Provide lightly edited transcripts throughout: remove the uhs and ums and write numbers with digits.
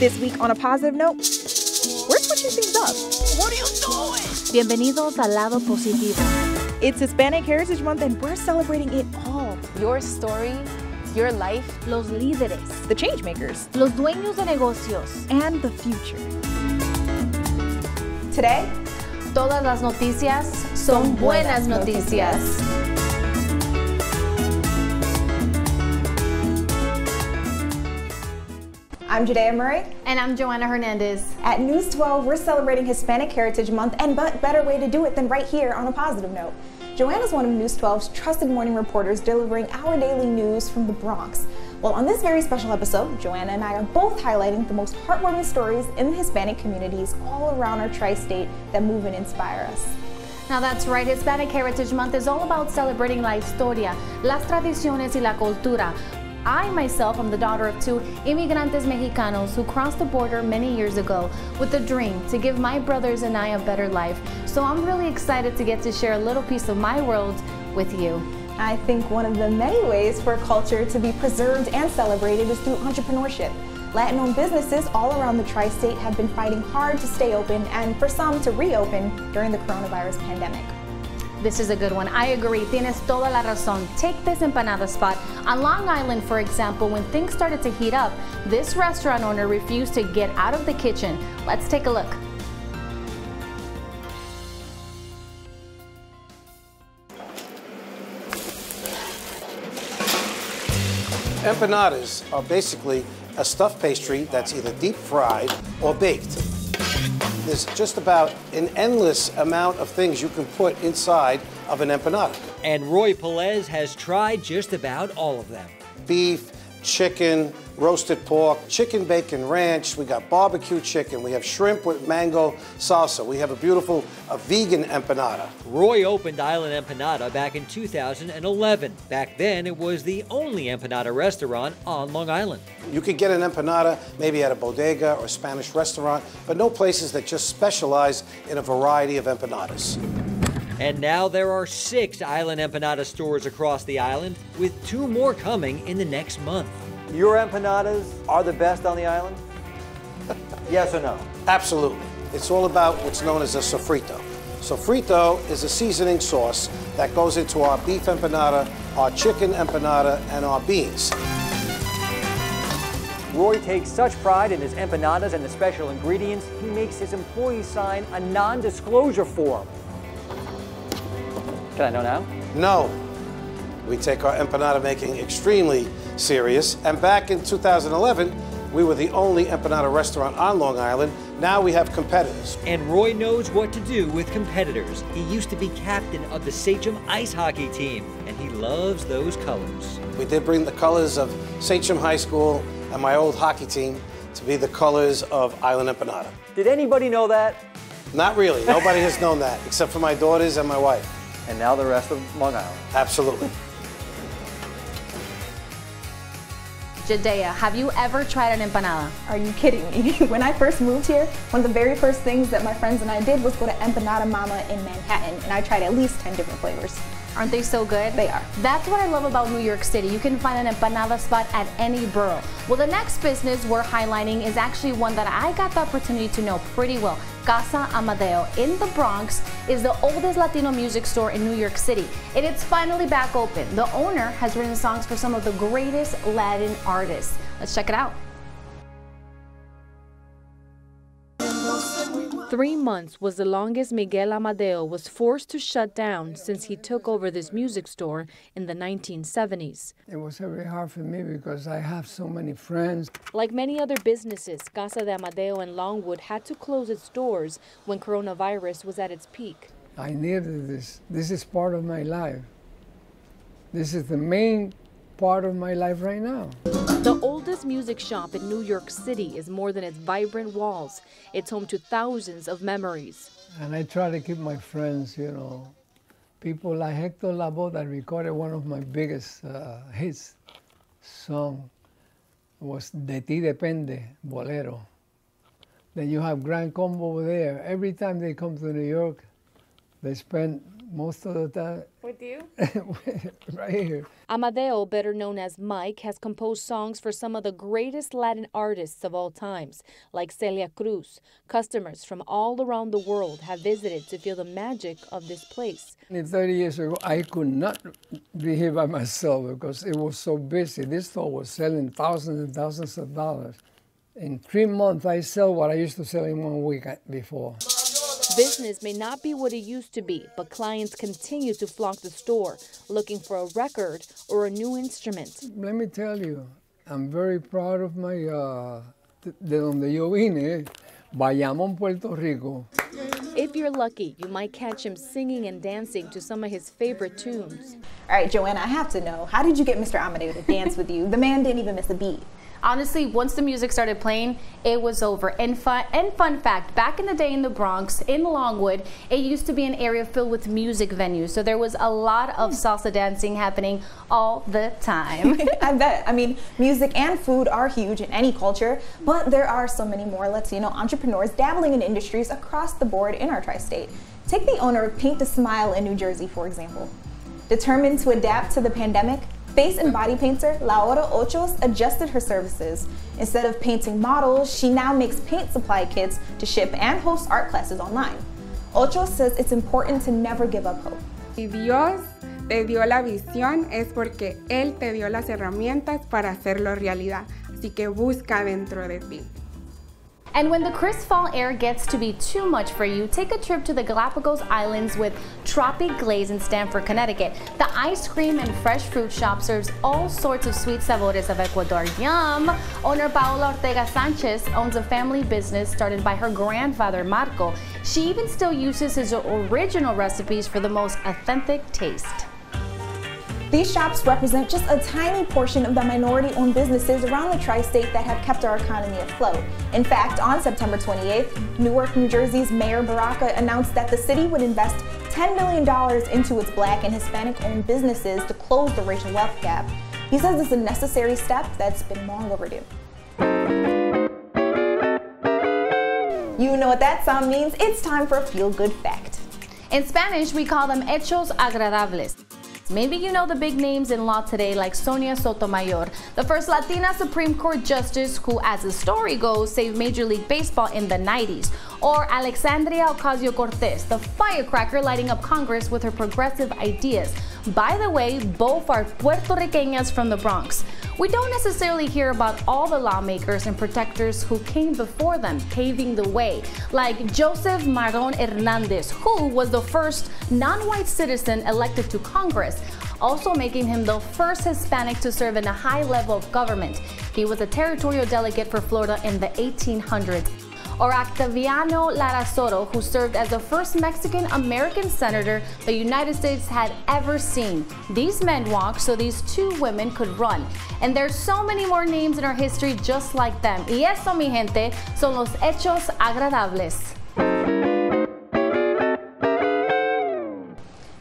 This week, on a positive note, we're switching things up. What are you doing? Bienvenidos al lado positivo. It's Hispanic Heritage Month, and we're celebrating it all. Your story, your life. Los líderes. The change makers. Los dueños de negocios. And the future. Today, todas las noticias son buenas noticias. I'm Judea Murray. And I'm Joanna Hernandez. At News 12, we're celebrating Hispanic Heritage Month, and what better way to do it than right here on a positive note. Joanna's one of News 12's trusted morning reporters delivering our daily news from the Bronx. Well, on this very special episode, Joanna and I are both highlighting the most heartwarming stories in the Hispanic communities all around our tri-state that move and inspire us. Now that's right, Hispanic Heritage Month is all about celebrating la historia, las tradiciones y la cultura. I myself am the daughter of two inmigrantes mexicanos who crossed the border many years ago with a dream to give my brothers and I a better life. So I'm really excited to get to share a little piece of my world with you. I think one of the many ways for culture to be preserved and celebrated is through entrepreneurship. Latin-owned businesses all around the tri-state have been fighting hard to stay open and for some to reopen during the coronavirus pandemic. This is a good one. I agree. Tienes toda la razón. Take this empanada spot. On Long Island, for example, when things started to heat up, this restaurant owner refused to get out of the kitchen. Let's take a look. Empanadas are basically a stuffed pastry that's either deep fried or baked. There's just about an endless amount of things you can put inside of an empanada. And Roy Pelez has tried just about all of them. Beef, chicken, roasted pork, chicken bacon ranch, we got barbecue chicken, we have shrimp with mango salsa, we have a beautiful vegan empanada. Roy opened Island Empanada back in 2011. Back then, it was the only empanada restaurant on Long Island. You could get an empanada maybe at a bodega or Spanish restaurant, but no places that just specialize in a variety of empanadas. And now there are 6 Island Empanada stores across the island, with 2 more coming in the next month. Your empanadas are the best on the island? Yes or no? Absolutely. It's all about what's known as a sofrito. Sofrito is a seasoning sauce that goes into our beef empanada, our chicken empanada, and our beans. Roy takes such pride in his empanadas and the special ingredients, he makes his employees sign a non-disclosure form. Can I know now? No. We take our empanada making extremely serious, and back in 2011, we were the only empanada restaurant on Long Island. Now we have competitors. And Roy knows what to do with competitors. He used to be captain of the Sachem ice hockey team, and he loves those colors. We did bring the colors of Sachem High School and my old hockey team to be the colors of Island Empanada. Did anybody know that? Not really. Nobody has known that, except for my daughters and my wife. And now the rest of Long Island. Absolutely. Judea, have you ever tried an empanada? Are you kidding me? When I first moved here, one of the very first things that my friends and I did was go to Empanada Mama in Manhattan, and I tried at least 10 different flavors. Aren't they so good? They are. That's what I love about New York City. You can find an empanada spot at any borough. Well, the next business we're highlighting is actually one that I got the opportunity to know pretty well. Casa Amadeo in the Bronx is the oldest Latino music store in New York City. And it's finally back open. The owner has written songs for some of the greatest Latin artists. Let's check it out. 3 months was the longest Miguel Amadeo was forced to shut down since he took over this music store in the 1970s. It was very hard for me because I have so many friends. Like many other businesses, Casa de Amadeo in Longwood had to close its doors when coronavirus was at its peak. I needed this. This is part of my life. This is the main part of my life right now. The oldest music shop in New York City is more than its vibrant walls. It's home to thousands of memories. And I try to keep my friends, you know. People like Hector Lavoe that recorded one of my biggest hits song was De Ti Depende, Bolero. Then you have Grand Combo over there. Every time they come to New York, they spend most of the time. With you? Right here. Amadeo, better known as Mike, has composed songs for some of the greatest Latin artists of all times, like Celia Cruz. Customers from all around the world have visited to feel the magic of this place. 30 years ago, I could not be here by myself because it was so busy. This store was selling thousands and thousands of dollars. In 3 months, I sell what I used to sell in 1 week before. Business may not be what it used to be, but clients continue to flock the store, looking for a record or a new instrument. Let me tell you, I'm very proud of my, de donde yo vine, Bayamón, Puerto Rico. If you're lucky, you might catch him singing and dancing to some of his favorite tunes. All right, Joanna, I have to know, how did you get Mr. Amadeo to dance with you? The man didn't even miss a beat. Honestly, once the music started playing, it was over. And fun fact, back in the day in the Bronx, in Longwood, it used to be an area filled with music venues. So there was a lot of salsa dancing happening all the time. I bet. I mean, music and food are huge in any culture, but there are so many more Latino entrepreneurs dabbling in industries across the board in our tri-state. Take the owner of Paint to Smile in New Jersey, for example. Determined to adapt to the pandemic, face and body painter Laura Hechos adjusted her services. Instead of painting models, she now makes paint supply kits to ship and host art classes online. Hechos says it's important to never give up hope. Si Dios te dio la visión es porque Él te dio las herramientas para hacerlo realidad. Así que busca dentro de ti. And when the crisp fall air gets to be too much for you, take a trip to the Galapagos Islands with Tropic Glaze in Stamford, Connecticut. The ice cream and fresh fruit shop serves all sorts of sweet sabores of Ecuador. Yum! Owner Paola Ortega Sanchez owns a family business started by her grandfather, Marco. She even still uses his original recipes for the most authentic taste. These shops represent just a tiny portion of the minority-owned businesses around the tri-state that have kept our economy afloat. In fact, on September 28th, Newark, New Jersey's Mayor Baraka announced that the city would invest $10 million into its Black and Hispanic-owned businesses to close the racial wealth gap. He says it's a necessary step that's been long overdue. You know what that sound means. It's time for a feel-good fact. In Spanish, we call them Hechos Agradables. Maybe you know the big names in law today like Sonia Sotomayor, the first Latina Supreme Court justice who, as the story goes, saved Major League Baseball in the 90s. Or Alexandria Ocasio-Cortez, the firecracker lighting up Congress with her progressive ideas. By the way, both are Puerto Ricanas from the Bronx. We don't necessarily hear about all the lawmakers and protectors who came before them, paving the way, like Joseph Marón Hernández, who was the first non-white citizen elected to Congress, also making him the first Hispanic to serve in a high level of government. He was a territorial delegate for Florida in the 1800s. Or Octaviano Lara Soto, who served as the first Mexican-American senator the United States had ever seen. These men walked so these two women could run. And there's so many more names in our history just like them. Y eso, mi gente, son los hechos agradables.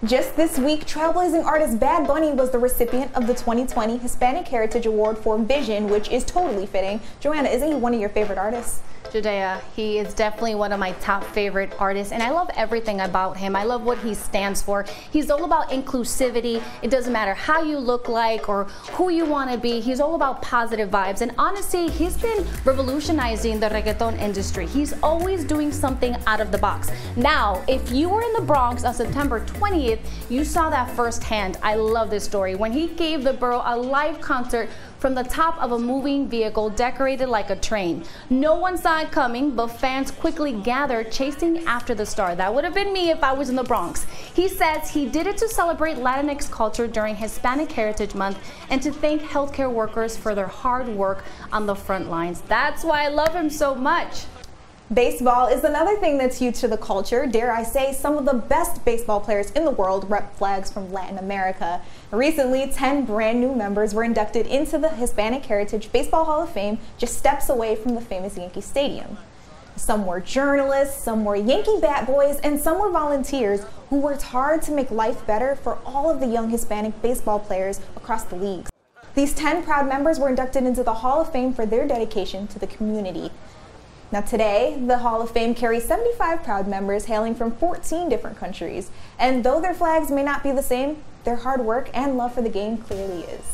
Just this week, trailblazing artist Bad Bunny was the recipient of the 2020 Hispanic Heritage Award for Vision, which is totally fitting. Joanna, isn't he one of your favorite artists? Judea, he is definitely one of my top favorite artists, and I love everything about him. I love what he stands for. He's all about inclusivity. It doesn't matter how you look like or who you want to be. He's all about positive vibes, and honestly, he's been revolutionizing the reggaeton industry. He's always doing something out of the box. Now, if you were in the Bronx on September 20th, you saw that firsthand. I love this story. When he gave the borough a live concert from the top of a moving vehicle decorated like a train. No one saw it coming, but fans quickly gathered chasing after the star. That would have been me if I was in the Bronx. He says he did it to celebrate Latinx culture during Hispanic Heritage Month and to thank healthcare workers for their hard work on the front lines. That's why I love him so much. Baseball is another thing that's huge to the culture. Dare I say, some of the best baseball players in the world rep flags from Latin America. Recently, 10 brand new members were inducted into the Hispanic Heritage Baseball Hall of Fame just steps away from the famous Yankee Stadium. Some were journalists, some were Yankee bat boys, and some were volunteers who worked hard to make life better for all of the young Hispanic baseball players across the leagues. These 10 proud members were inducted into the Hall of Fame for their dedication to the community. Now today, the Hall of Fame carries 75 proud members hailing from 14 different countries. And though their flags may not be the same, their hard work and love for the game clearly is.